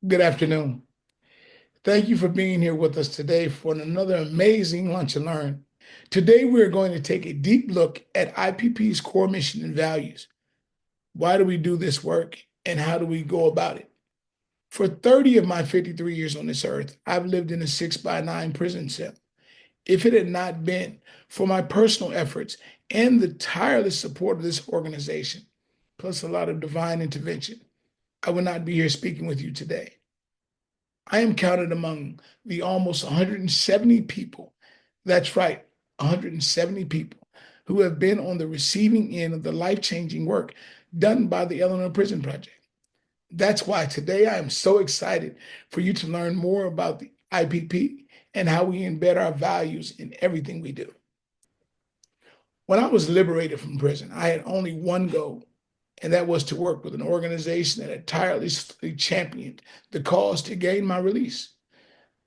Good afternoon. Thank you for being here with us today for another amazing Lunch and Learn. Today, we're going to take a deep look at IPP's core mission and values. Why do we do this work and how do we go about it? For 30 of my 53 years on this earth, I've lived in a 6x9 prison cell. If it had not been for my personal efforts and the tireless support of this organization, plus a lot of divine intervention, I would not be here speaking with you today. I am counted among the almost 170 people, that's right, 170 people who have been on the receiving end of the life-changing work done by the Illinois Prison Project. That's why today I am so excited for you to learn more about the IPP and how we embed our values in everything we do. When I was liberated from prison, I had only one goal, and that was to work with an organization that had tirelessly championed the cause to gain my release.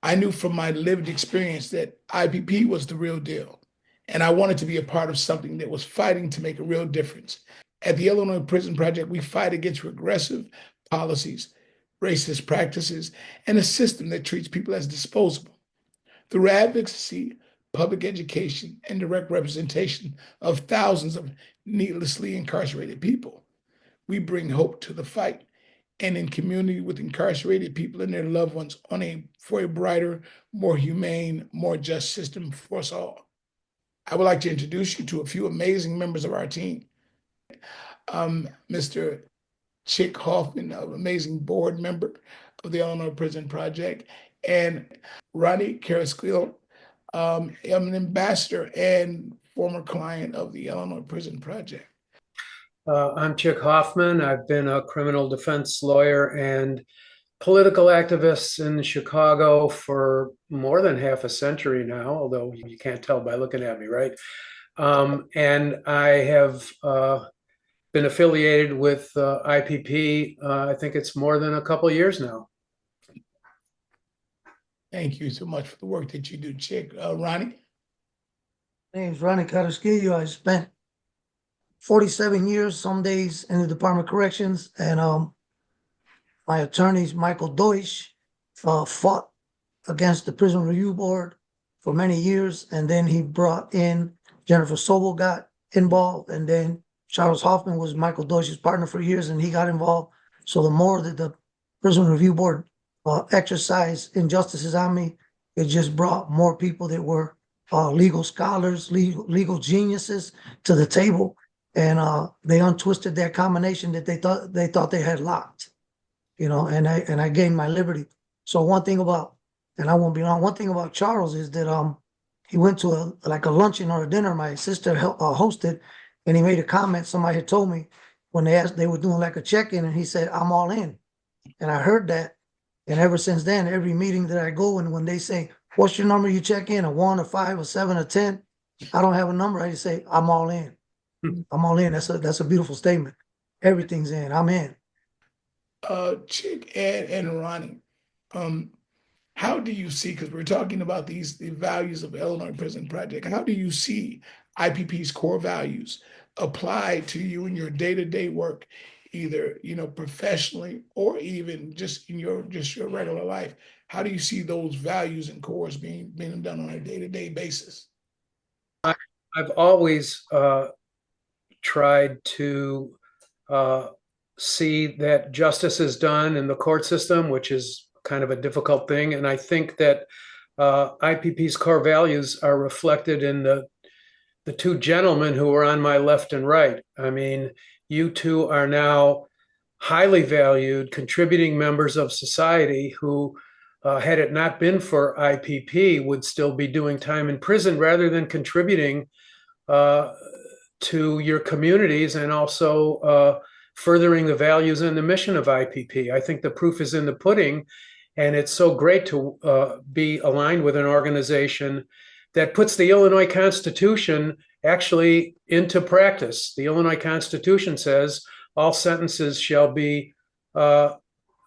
I knew from my lived experience that IPP was the real deal, and I wanted to be a part of something that was fighting to make a real difference. At the Illinois Prison Project, we fight against regressive policies, racist practices, and a system that treats people as disposable. Through advocacy, public education, and direct representation of thousands of needlessly incarcerated people, we bring hope to the fight and in community with incarcerated people and their loved ones for a brighter, more humane, more just system for us all. I would like to introduce you to a few amazing members of our team. Mr. Chick Hoffman, an amazing board member of the Illinois Prison Project, and Ronnie Carrasquillo, an ambassador and former client of the Illinois Prison Project. I'm Chick Hoffman. I've been a criminal defense lawyer and political activist in Chicago for more than half a century now, although you can't tell by looking at me, right? And I have been affiliated with IPP. I think it's more than a couple of years now. Thank you so much for the work that you do, Chick. Ronnie? My name is Ronnie Carrasquillo. I spent 47 years, some days in the Department of Corrections, and my attorneys, Michael Deutsch, fought against the Prison Review Board for many years, and then he brought in Jennifer Sobel got involved, and then Charles Hoffman was Michael Deutsch's partner for years, and he got involved. So the more that the Prison Review Board exercised injustices on me, it just brought more people that were legal scholars, legal geniuses to the table. And they untwisted their combination that they thought they had locked, and I gained my liberty. So one thing about, and I won't be long, one thing about Charles is that he went to a luncheon or a dinner my sister hosted, and he made a comment. Somebody had told me when they were doing like a check-in, and he said, "I'm all in," and I heard that, and ever since then, every meeting that I go and when they say, "What's your number you check in? A 1, a 5, a 7, a 10?" I don't have a number. I just say, "I'm all in." I'm all in. That's a beautiful statement. Everything's in. I'm in. Chick and Ronnie, how do you see, because we're talking about the values of Illinois Prison Project, how do you see IPP's core values apply to you in your day-to-day work, either professionally or even just in your regular life? How do you see those values and cores being done on a day-to-day basis? I've always tried to see that justice is done in the court system, which is kind of a difficult thing. And I think that IPP's core values are reflected in the two gentlemen who are on my left and right. I mean, you two are now highly valued, contributing members of society who, had it not been for IPP, would still be doing time in prison rather than contributing to your communities and also furthering the values and the mission of IPP. I think the proof is in the pudding, and it's so great to be aligned with an organization that puts the Illinois Constitution actually into practice. The Illinois Constitution says all sentences shall be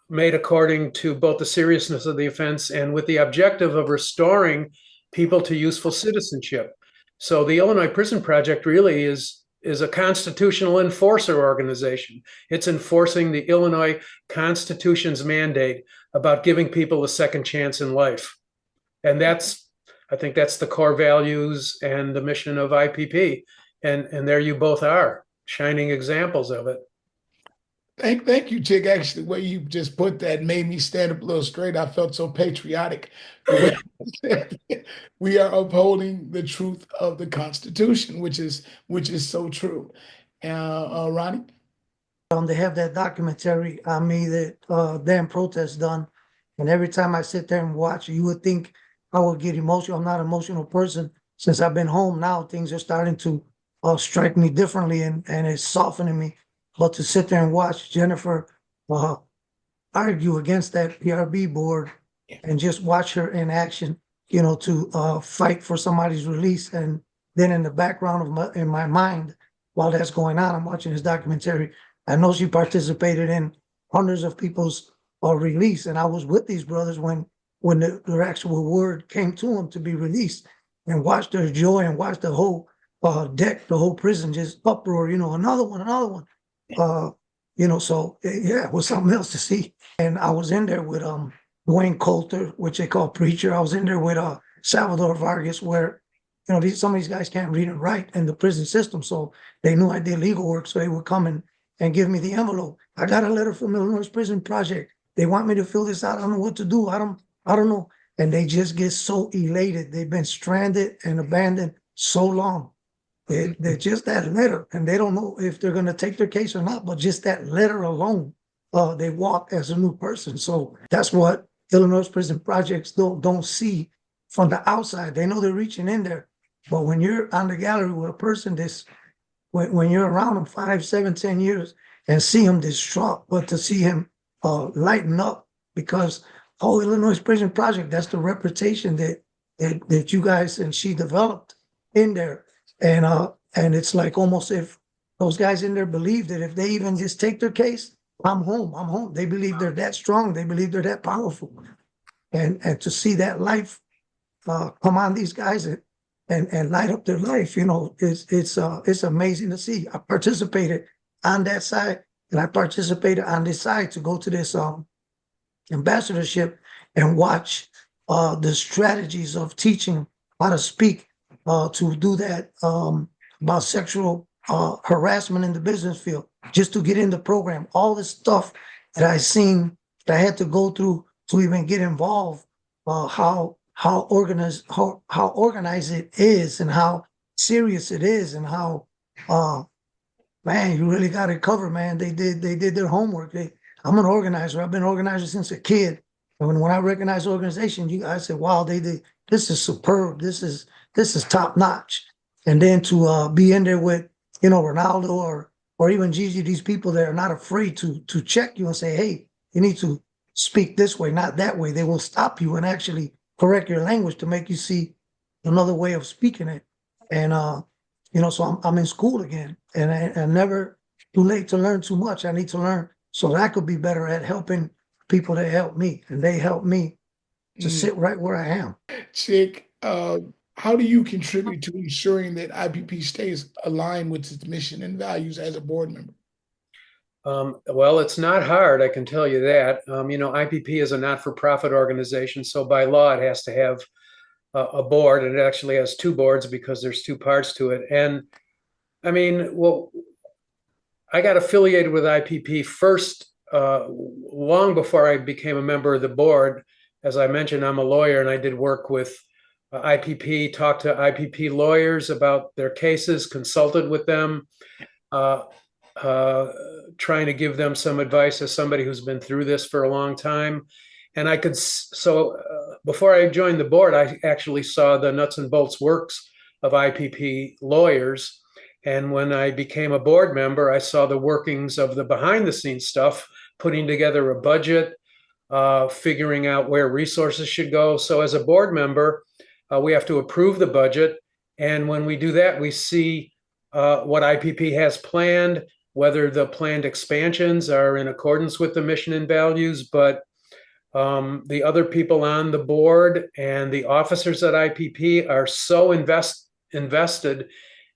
made according to both the seriousness of the offense and with the objective of restoring people to useful citizenship. So the Illinois Prison Project really is is a constitutional enforcer organization. It's enforcing the Illinois Constitution's mandate about giving people a second chance in life. And I think that's the core values and the mission of IPP. And there you both are, shining examples of it. Thank you, Chick. Actually, the way you just put that made me stand up a little straight. I felt so patriotic. The way you said we are upholding the truth of the Constitution, which is so true. Ronnie? They have that documentary on me that damn protest done. And every time I sit there and watch, you would think I would get emotional. I'm not an emotional person. Since I've been home now, things are starting to strike me differently and it's softening me. But to sit there and watch Jennifer argue against that PRB board and just watch her in action, to fight for somebody's release. And then in the background of in my mind, while that's going on, I'm watching this documentary. I know she participated in hundreds of people's release, and I was with these brothers when the actual word came to them to be released, and watched their joy and watched the whole deck, the whole prison just uproar. Another one. So yeah, it was something else to see. And I was in there with Wayne Coulter, which they call preacher. I was in there with Salvador Vargas, where some of these guys can't read and write in the prison system, so they knew I did legal work, so they would come and give me the envelope. I got a letter from Illinois Prison Project. They want me to fill this out. I don't know what to do. I don't know. And they just get so elated. They've been stranded and abandoned so long. They're just that letter, and they don't know if they're going to take their case or not, but just that letter alone, they walk as a new person. So that's what Illinois Prison Projects don't see from the outside. They know they're reaching in there. But when you're on the gallery with a person when you're around him 5, 7, 10 years and see him distraught, but to see him lighten up, because Illinois Prison Project, that's the reputation that you guys and she developed in there. And it's like almost if those guys in there believe that if they even just take their case, I'm home. They believe they're that strong. They believe they're that powerful. And to see that life come on these guys and light up their life, it's amazing to see. I participated on that side, and I participated on this side to go to this ambassadorship and watch the strategies of teaching how to speak, to do that about sexual harassment in the business field, just to get in the program. All the stuff that I seen that I had to go through to even get involved, how organized it is, and how serious it is, and how man, you really got it covered, man. They did their homework. I'm an organizer. I've been an organizer since a kid. And when I recognize organization, I said, wow, they did. This is superb. This is top notch. And then to be in there with Ronaldo or even Gigi, these people that are not afraid to check you and say, hey, you need to speak this way, not that way. They will stop you and actually correct your language to make you see another way of speaking it. And so I'm in school again, and I never too late to learn too much. I need to learn so that I could be better at helping people that help me, and they help me to sit right where I am. Chick, how do you contribute to ensuring that IPP stays aligned with its mission and values as a board member? Well, it's not hard, I can tell you that. IPP is a not-for-profit organization, so by law it has to have a board, and it actually has 2 boards because there's 2 parts to it. And I mean, well, I got affiliated with IPP first, long before I became a member of the board. As I mentioned, I'm a lawyer, and I did work with IPP, talked to IPP lawyers about their cases, consulted with them, trying to give them some advice as somebody who's been through this for a long time. And before I joined the board, I actually saw the nuts and bolts works of IPP lawyers. And when I became a board member, I saw the workings of the behind the scenes stuff, putting together a budget, figuring out where resources should go. So as a board member, we have to approve the budget. And when we do that, we see what IPP has planned, whether the planned expansions are in accordance with the mission and values. But the other people on the board and the officers at IPP are so invested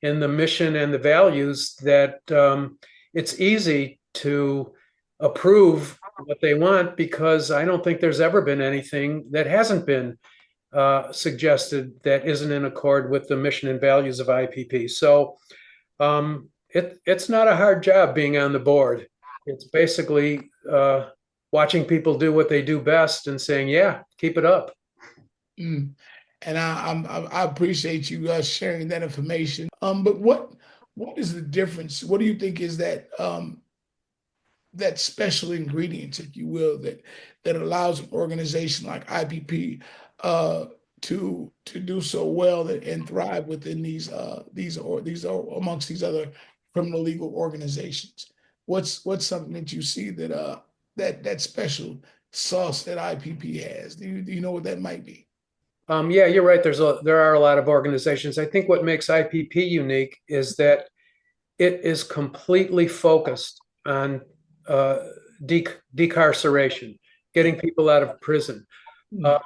in the mission and the values that it's easy to approve what they want, because I don't think there's ever been anything that hasn't been suggested that isn't in accord with the mission and values of IPP. So it's not a hard job being on the board. It's basically watching people do what they do best and saying, yeah, keep it up. Mm. And I appreciate you sharing that information. But what is the difference? What do you think is that that special ingredient, if you will, that allows an organization like IPP to do so well and thrive within these amongst these other criminal legal organizations? What's something that you see that that special sauce that IPP has? Do you know what that might be? Yeah, you're right. There are a lot of organizations. I think what makes IPP unique is that it is completely focused on decarceration, getting people out of prison. Mm.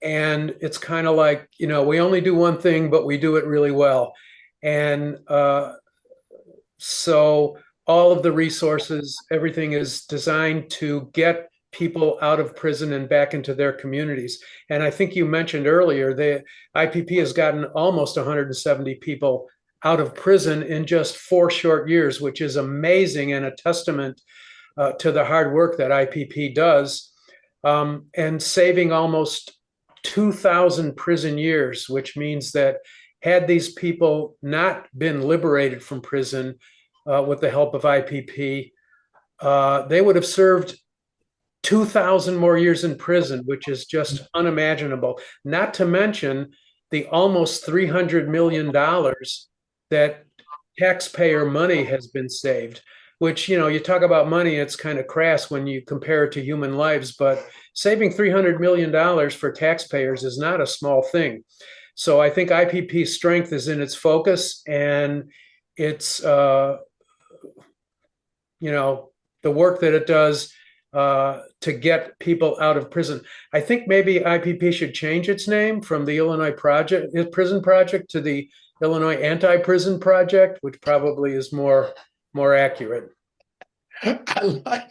And it's kind of like, we only do one thing, but we do it really well. And so all of the resources, everything is designed to get people out of prison and back into their communities. And I think you mentioned earlier, the IPP has gotten almost 170 people out of prison in just 4 short years, which is amazing and a testament to the hard work that IPP does, and saving almost 2,000 prison years, which means that had these people not been liberated from prison with the help of IPP, they would have served 2,000 more years in prison, which is just unimaginable. Not to mention the almost $300 million that taxpayer money has been saved, which, you talk about money, it's kind of crass when you compare it to human lives, but saving $300 million for taxpayers is not a small thing. So I think IPP's strength is in its focus and its, the work that it does to get people out of prison. I think maybe IPP should change its name from the Illinois Prison Project to the Illinois Anti-Prison Project, which probably is more accurate. I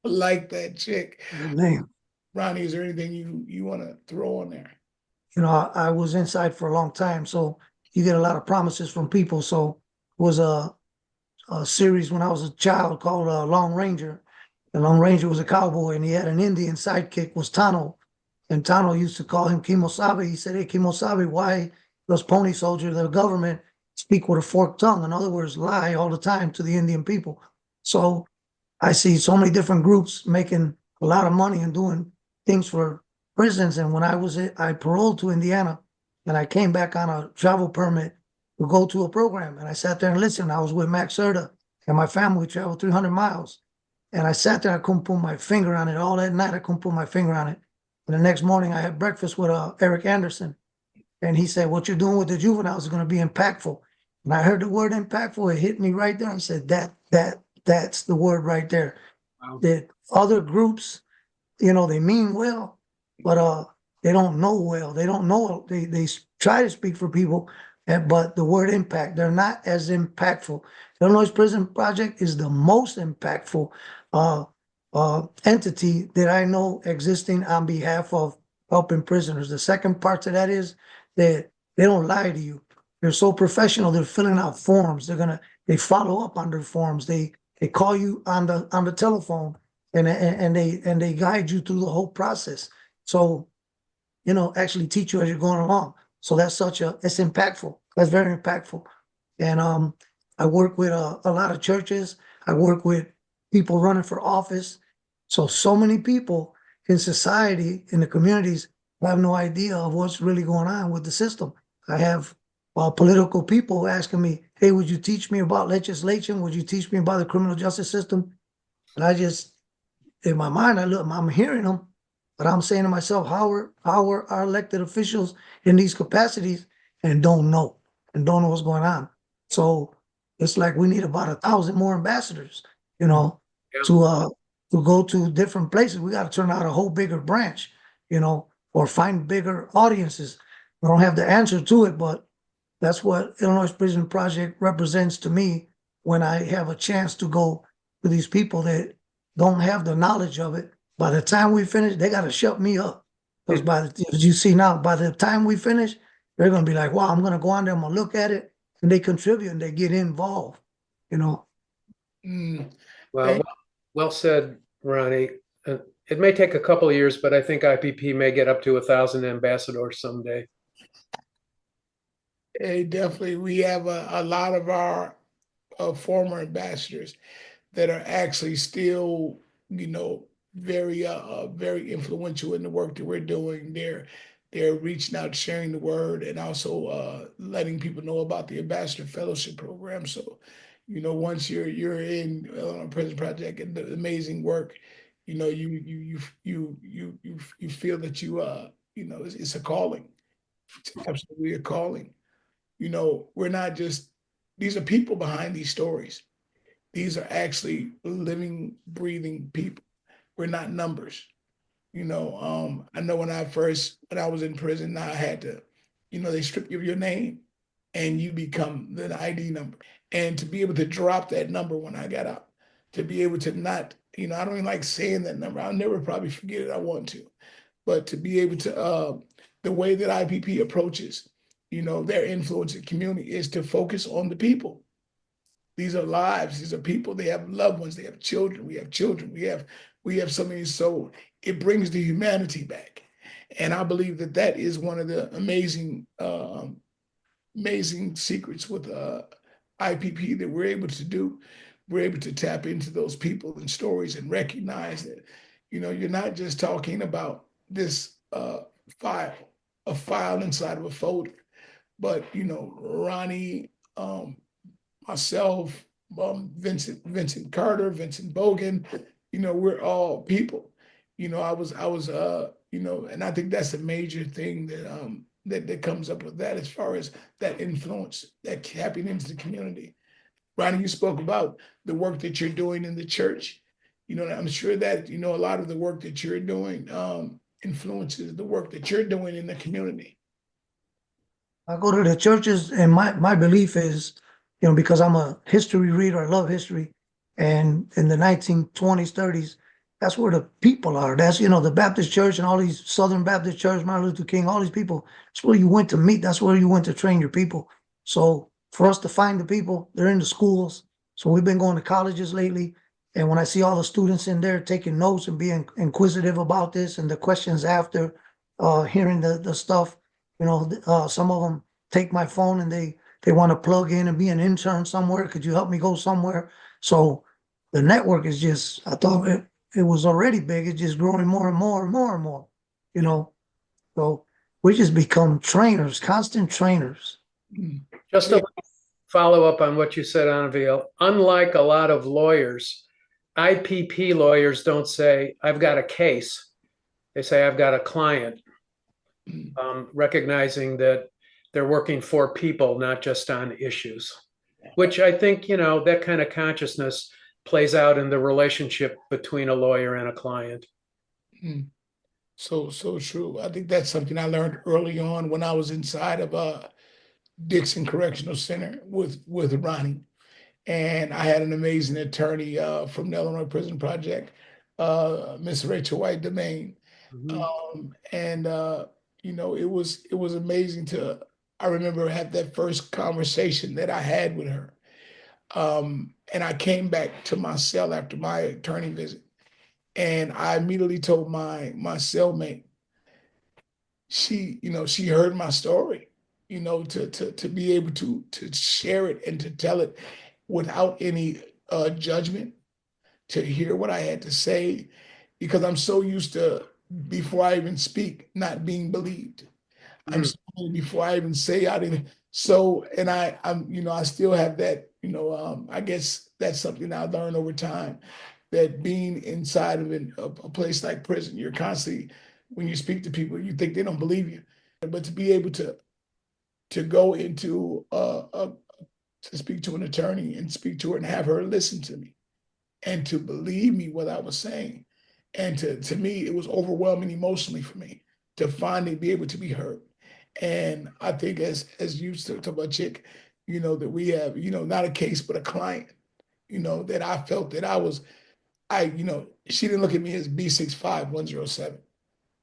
like that, chick. Good name. Ronnie, is there anything you want to throw on there? I was inside for a long time, so you get a lot of promises from people. So it was a series when I was a child called Long Ranger. The Lone Ranger was a cowboy, and he had an Indian sidekick, was Tano. And Tano used to call him Kimosabe. He said, "Hey, Kimosabe, why those pony soldiers, the government, speak with a forked tongue? In other words, lie all the time to the Indian people." So I see so many different groups making a lot of money and doing things for prisons. And when I paroled to Indiana, and I came back on a travel permit to go to a program. And I sat there and listened. I was with Max Serta, and my family traveled 300 miles. And I sat there, I couldn't put my finger on it. All that night, I couldn't put my finger on it. And the next morning, I had breakfast with Eric Anderson. And he said, "What you're doing with the juveniles is going to be impactful." And I heard the word impactful. It hit me right there. I said, that's the word right there. Wow. That other groups, they mean well, but they don't know well. They don't know. They try to speak for people, but the word impact, they're not as impactful. The Illinois Prison Project is the most impactful entity that I know existing on behalf of helping prisoners. The second part to that is that they don't lie to you. They're so professional. They're filling out forms. They follow up on their forms. They call you on the telephone and they guide you through the whole process. So, actually teach you as you're going along. So it's impactful. That's very impactful. And I work with a lot of churches. I work with people running for office. So many people in society, in the communities, have no idea of what's really going on with the system. I have political people asking me, "Hey, would you teach me about legislation? Would you teach me about the criminal justice system?" And I just, in my mind, I'm hearing them, but I'm saying to myself, how are our elected officials in these capacities and don't know what's going on? So it's like we need about 1,000 more ambassadors, Yeah. to go to different places. We got to turn out a whole bigger branch, or find bigger audiences. I don't have the answer to it, but That's what Illinois Prison Project represents to me when I have a chance to go to these people that don't have the knowledge of it. By the time we finish, they got to shut me up. Because as you see now, by the time we finish, they're going to be like, wow, I'm going to go on there, I'm going to look at it. And they contribute and they get involved, you know. Mm. Well, well said, Ronnie. It may take a couple of years, but I think IPP may get up to 1,000 ambassadors someday. Hey, definitely. We have a lot of our former ambassadors that are actually still, very influential in the work that we're doing. They're reaching out, sharing the word, and also letting people know about the Ambassador Fellowship Program. So, once you're in Prison Project and the amazing work, you feel that it's a calling. It's absolutely a calling. We're not just, these are people behind these stories. These are actually living, breathing people. We're not numbers. I know when I was in prison, I had to, they strip you of your name and you become the ID number. And to be able to drop that number when I got out, to be able to not, I don't even like saying that number. I'll never probably forget it. I want to, but to be able to, the way that IPP approaches, their influence in community is to focus on the people. These are lives. These are people. They have loved ones. They have children. We have children. We have so many. So it brings the humanity back, and I believe that that is one of the amazing secrets with IPP that we're able to do. We're able to tap into those people and stories and recognize that, you're not just talking about this file, a file inside of a folder, but Ronnie, myself, Vincent Carter, Vincent Bogan, we're all people. And I think that's a major thing that comes up with that as far as that influence, that tapping into the community. Ronnie, you spoke about the work that you're doing in the church. I'm sure that, a lot of the work that you're doing influences the work that you're doing in the community. I go to the churches, and my belief is, because I'm a history reader, I love history, and in the 1920s, 30s, that's where the people are. That's, the Baptist church and all these Southern Baptist church, Martin Luther King, all these people. That's where you went to meet. That's where you went to train your people. So for us to find the people, they're in the schools. So we've been going to colleges lately, and when I see all the students in there taking notes and being inquisitive about this and the questions after hearing the stuff. Some of them take my phone and they want to plug in and be an intern somewhere. Could you help me go somewhere? So the network is just, I thought it was already big. It's just growing more and more and more and more, you know. So we just become trainers, constant trainers. Just a follow up on what you said, Anavil. Unlike a lot of lawyers, IPP lawyers don't say, I've got a case. They say, I've got a client. Recognizing that they're working for people, not just on issues, which I think, that kind of consciousness plays out in the relationship between a lawyer and a client. So true. I think that's something I learned early on when I was inside of Dixon Correctional Center with Ronnie. And I had an amazing attorney from the Illinois Prison Project, Miss Rachel White Domain. And it was amazing I remember had that first conversation that I had with her. And I came back to my cell after my attorney visit, and I immediately told my cellmate, she heard my story, to be able to share it and to tell it without any judgment, to hear what I had to say, because I'm so used to, before I even speak, not being believed. I'm sorry before I even say I didn't. So, and I still have that, I guess that's something I learned over time, that being inside of a place like prison, you're constantly, when you speak to people, you think they don't believe you. But to be able to go into, to speak to an attorney and speak to her and have her listen to me and to believe me what I was saying. And to me, it was overwhelming emotionally for me to finally be able to be heard. And I think as you talk about Chick, that we have, not a case, but a client, that I felt that she didn't look at me as B65107.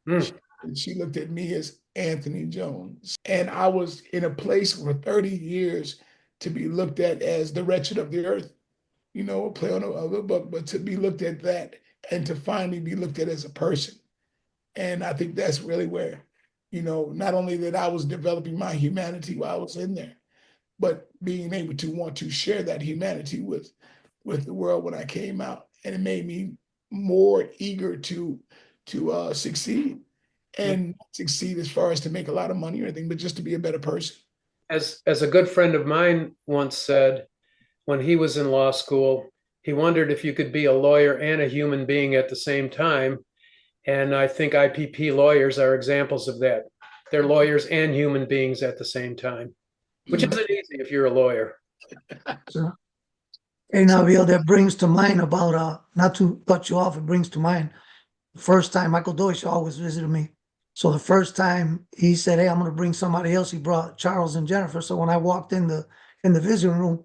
Mm. She looked at me as Anthony Jones. And I was in a place for 30 years to be looked at as the wretched of the earth, a play on a book, but to be looked at that and to finally be looked at as a person. And I think that's really where, not only that I was developing my humanity while I was in there, but being able to want to share that humanity with the world when I came out. And it made me more eager to succeed, and not succeed as far as to make a lot of money or anything, but just to be a better person. As a good friend of mine once said, when he was in law school, he wondered if you could be a lawyer and a human being at the same time. And I think IPP lawyers are examples of that. They're lawyers and human beings at the same time, which isn't easy if you're a lawyer. So, hey, Nabil, that brings to mind about, not to cut you off, it brings to mind the first time Michael Deutsch always visited me. So the first time he said, "Hey, I'm going to bring somebody else," he brought Charles and Jennifer. So when I walked in the visiting room,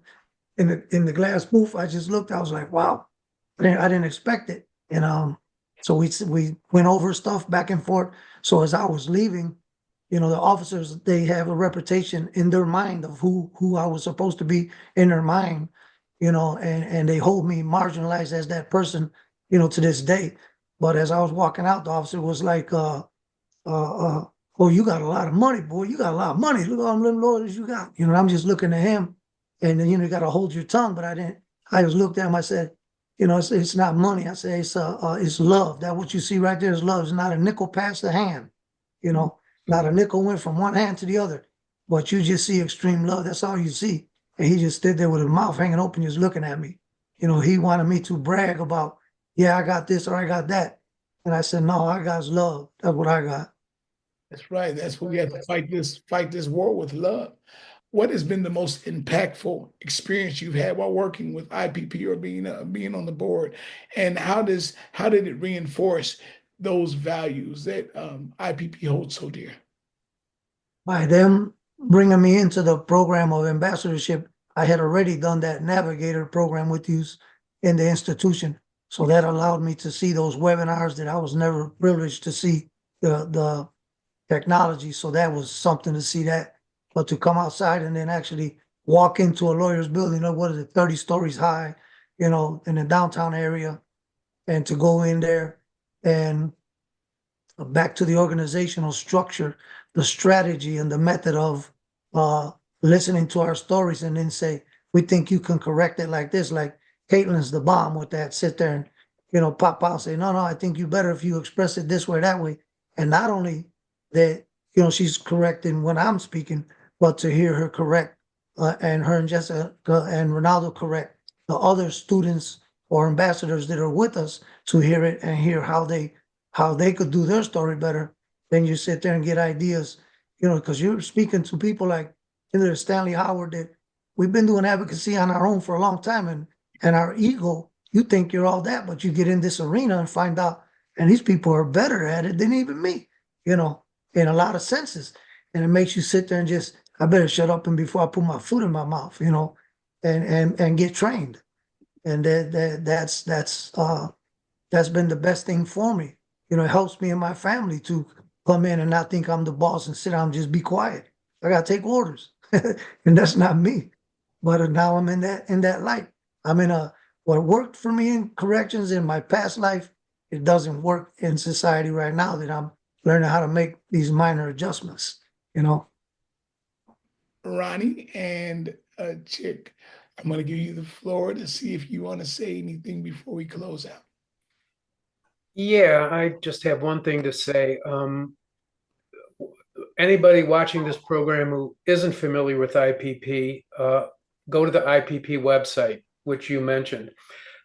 in the glass booth, I just looked. I was like, "Wow!" I didn't expect it. And so we went over stuff back and forth. So as I was leaving, the officers, they have a reputation in their mind of who I was supposed to be in their mind, and they hold me marginalized as that person, to this day. But as I was walking out, the officer was like, "Oh, you got a lot of money, boy. You got a lot of money. Look at all them lawyers you got." I'm just looking at him, and then, you got to hold your tongue. But I didn't. I just looked at him. I said, it's not money. I said, it's love. That what you see right there is love. It's not a nickel past the hand. Not a nickel went from one hand to the other. But you just see extreme love. That's all you see. And he just stood there with his mouth hanging open, just looking at me. He wanted me to brag about, yeah, I got this or I got that. And I said, no, I got love. That's what I got. That's right. That's what we have to fight this war with love. What has been the most impactful experience you've had while working with IPP or being on the board, and how did it reinforce those values that IPP holds so dear? By them bringing me into the program of ambassadorship, I had already done that navigator program with you in the institution. So that allowed me to see those webinars that I was never privileged to see, the technology. So that was something to see that. But to come outside and then actually walk into a lawyer's building, what is it, 30 stories high, in the downtown area, and to go in there and back to the organizational structure, the strategy and the method of listening to our stories, and then say, "We think you can correct it like this." Like Caitlin's the bomb with that. Sit there and, pop out, say, "No, no, I think you better if you express it this way, that way." And not only that, she's correcting when I'm speaking, but to hear her correct, and her and Jessica and Ronaldo correct the other students or ambassadors that are with us, to hear it and hear how they could do their story better. Then you sit there and get ideas, because you're speaking to people like Stanley Howard, that we've been doing advocacy on our own for a long time, and our ego, you think you're all that, but you get in this arena and find out, and these people are better at it than even me, in a lot of senses. And it makes you sit there and just, I better shut up and before I put my foot in my mouth, and get trained. And that's been the best thing for me. It helps me and my family to come in and not think I'm the boss and sit down and just be quiet. I gotta take orders. And that's not me. But now I'm in that light. I'm in what worked for me in corrections in my past life, it doesn't work in society right now, that I'm learning how to make these minor adjustments, Ronnie and Chick, I'm going to give you the floor to see if you want to say anything before we close out. Yeah, I just have one thing to say. Anybody watching this program who isn't familiar with IPP, go to the IPP website, which you mentioned.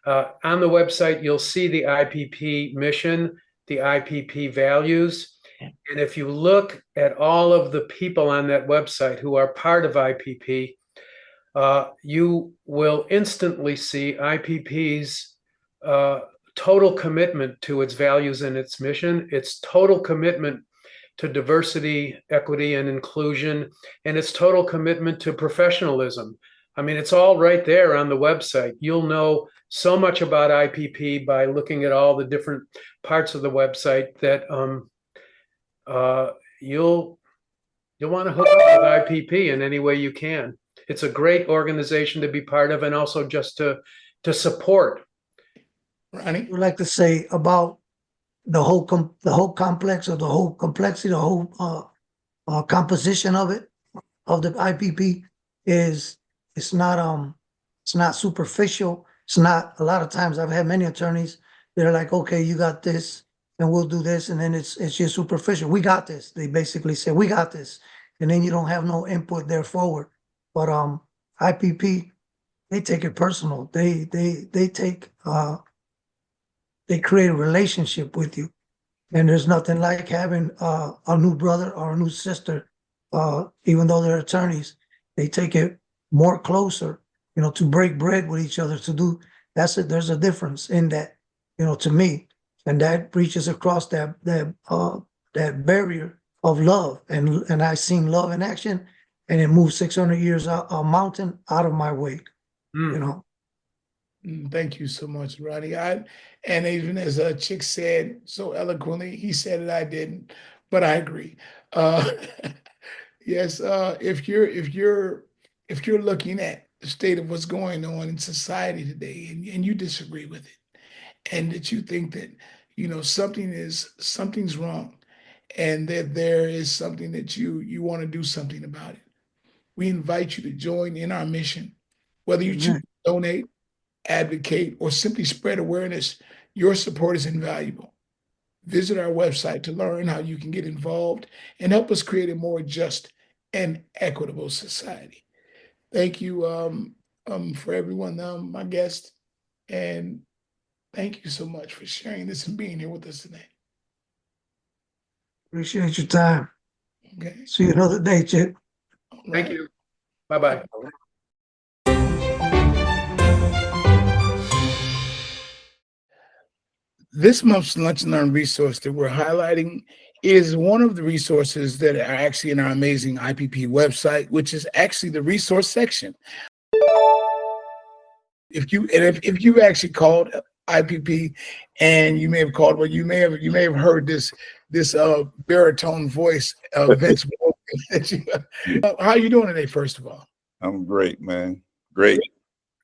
On the website, you'll see the IPP mission, the IPP values. And if you look at all of the people on that website who are part of IPP, you will instantly see IPP's total commitment to its values and its mission, its total commitment to diversity, equity, and inclusion, and its total commitment to professionalism. I mean, it's all right there on the website. You'll know so much about IPP by looking at all the different parts of the website that you'll want to hook up with IPP in any way you can. It's a great organization to be part of, and also just to support. Ronnie? I would like to say about the whole complex, or the whole complexity, the whole composition of it, of the IPP, is it's not superficial. It's not. A lot of times I've had many attorneys that are like, okay, you got this and we'll do this, and then it's just superficial. We got this. They basically say we got this, and then you don't have no input there forward. But IPP, they take it personal. They take they create a relationship with you, and there's nothing like having a new brother or a new sister. Even though they're attorneys, they take it more closer, to break bread with each other, to do. That's it. There's a difference in that, to me, and that reaches across that barrier of love, and I've seen love in action, and it moves 600 years a mountain out of my way. Thank you so much, Ronnie. And even as Chick said so eloquently, he said it, I didn't, but I agree. Yes, if you're looking at the state of what's going on in society today, and you disagree with it, and that you think that something's wrong, and that there is something that you want to do something about it, we invite you to join in our mission. Whether you choose to donate, advocate, or simply spread awareness, your support is invaluable. Visit our website to learn how you can get involved and help us create a more just and equitable society. Thank you for everyone, my guests, and thank you so much for sharing this and being here with us today. Appreciate your time. Okay. See you another day, Chick. Thank you. Bye-bye. This month's Lunch and Learn resource that we're highlighting is one of the resources that are actually in our amazing IPP website, which is actually the resource section. If you actually called IPP, and you may have called, well, you may have heard this baritone voice of Vince. How are you doing today, first of all? I'm great, man. Great.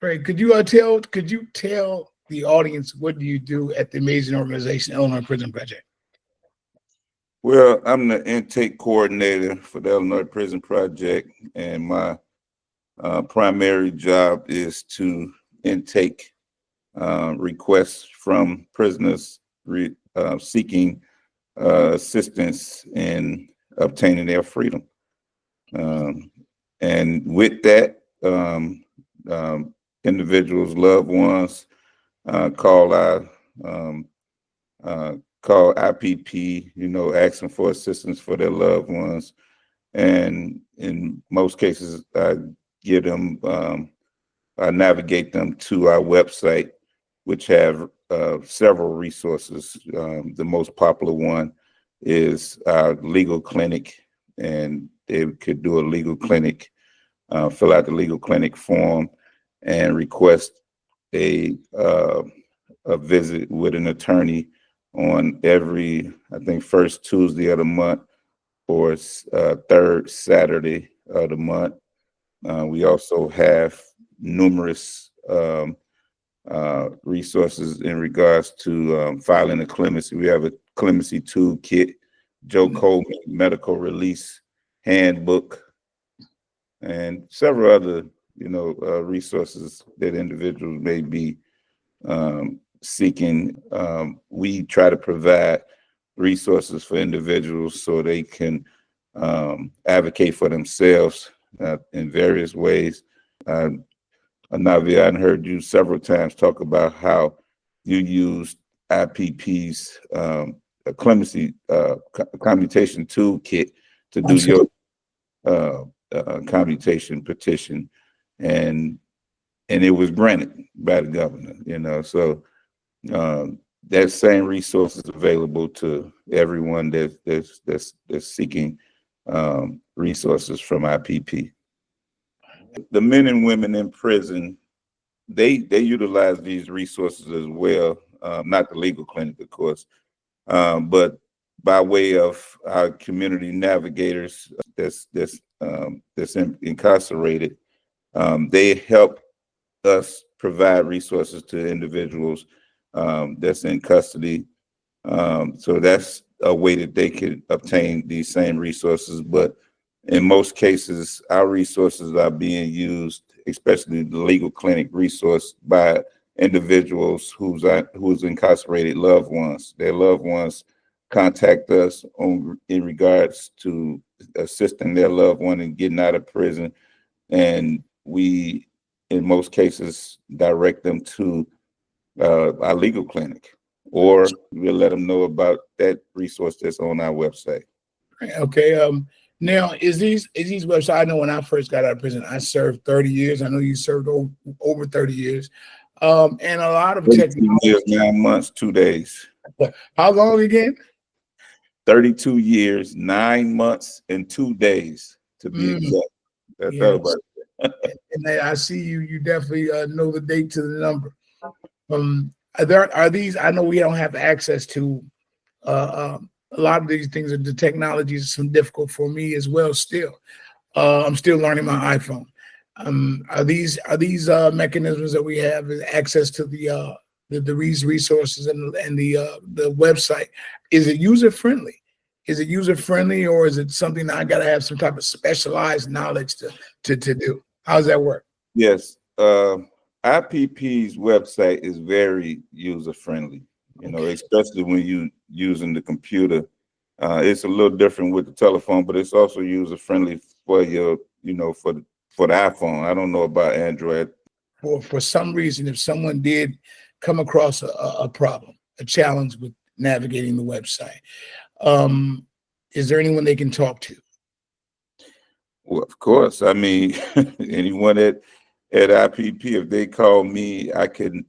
Great. Could you tell the audience, what do you do at the amazing organization, Illinois Prison Project? Well, I'm the intake coordinator for the Illinois Prison Project, and my primary job is to intake requests from prisoners seeking assistance in obtaining their freedom. And with that, individuals, loved ones, call IPP, asking for assistance for their loved ones. And in most cases, I give them, I navigate them to our website, which have several resources. The most popular one is our legal clinic, and they could do a legal clinic, fill out the legal clinic form, and request a visit with an attorney on every, I think, first Tuesday of the month or third Saturday of the month. We also have numerous resources in regards to filing a clemency. We have a clemency toolkit, Joe Coleman medical release handbook, and several other resources that individuals may be seeking. We try to provide resources for individuals so they can advocate for themselves in various ways. Navia, I heard you several times talk about how you used IPP's clemency commutation toolkit to do your commutation petition, and it was granted by the governor. So that same resource is available to everyone that's seeking resources from IPP. The men and women in prison, they utilize these resources as well, not the legal clinic, of course, but by way of our community navigators that's incarcerated. They help us provide resources to individuals that's in custody. So that's a way that they could obtain these same resources. But in most cases, our resources are being used, especially the legal clinic resource, by individuals whose incarcerated loved ones. Their loved ones contact us in regards to assisting their loved one in getting out of prison, and we, in most cases, direct them to our legal clinic, or we'll let them know about that resource that's on our website. Okay. Now, is these websites? I know when I first got out of prison, I served 30 years. I know you served over 30 years, and a lot of 32 years, 9 months, 2 days. How long again? 32 years, 9 months, and 2 days to be exact. That's Yes. And I see you definitely know the date to the number. Are these? I know we don't have access to a lot of these things. The technology is some difficult for me as well. Still, I'm still learning my iPhone. Are these mechanisms that we have access to the resources and the website? Is it user friendly? Is it user friendly, or is it something that I got to have some type of specialized knowledge to do? How does that work? Yes. IPP's website is very user friendly, especially when you using the computer. It's a little different with the telephone, but it's also user friendly for your, for the iPhone. I don't know about Android. For some reason, if someone did come across a problem, a challenge with navigating the website, is there anyone they can talk to? Well, of course. I mean, anyone at IPP, if they call me, I could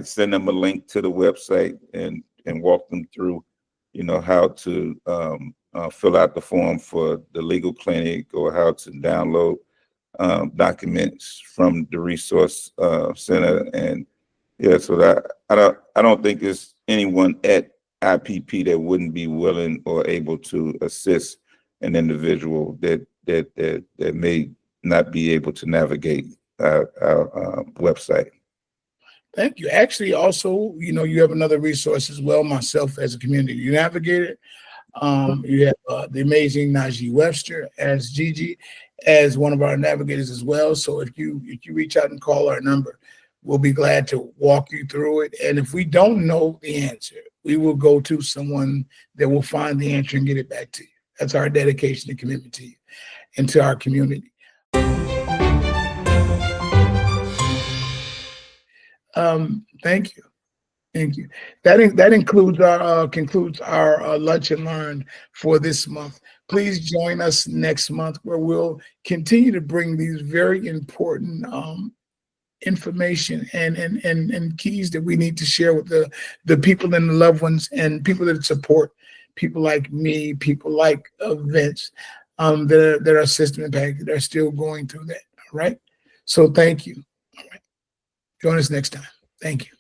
send them a link to the website and walk them through, how to fill out the form for the legal clinic, or how to download documents from the resource center. And yeah, so that I don't think there's anyone at IPP that wouldn't be willing or able to assist an individual that may not be able to navigate our website. Thank you. Actually, also, you have another resource as well. Myself as a community navigator, you have the amazing Najee Webster as Gigi as one of our navigators as well. So if you reach out and call our number, we'll be glad to walk you through it. And if we don't know the answer, we will go to someone that will find the answer and get it back to you. That's our dedication and commitment to you and to our community. Thank you. Thank you. That concludes our lunch and learn for this month. Please join us next month, where we'll continue to bring these very important information and keys that we need to share with the people and the loved ones and people that support people like me, people like Vince, that are system impacted, that are still going through that. All right. So thank you. All right. Join us next time. Thank you.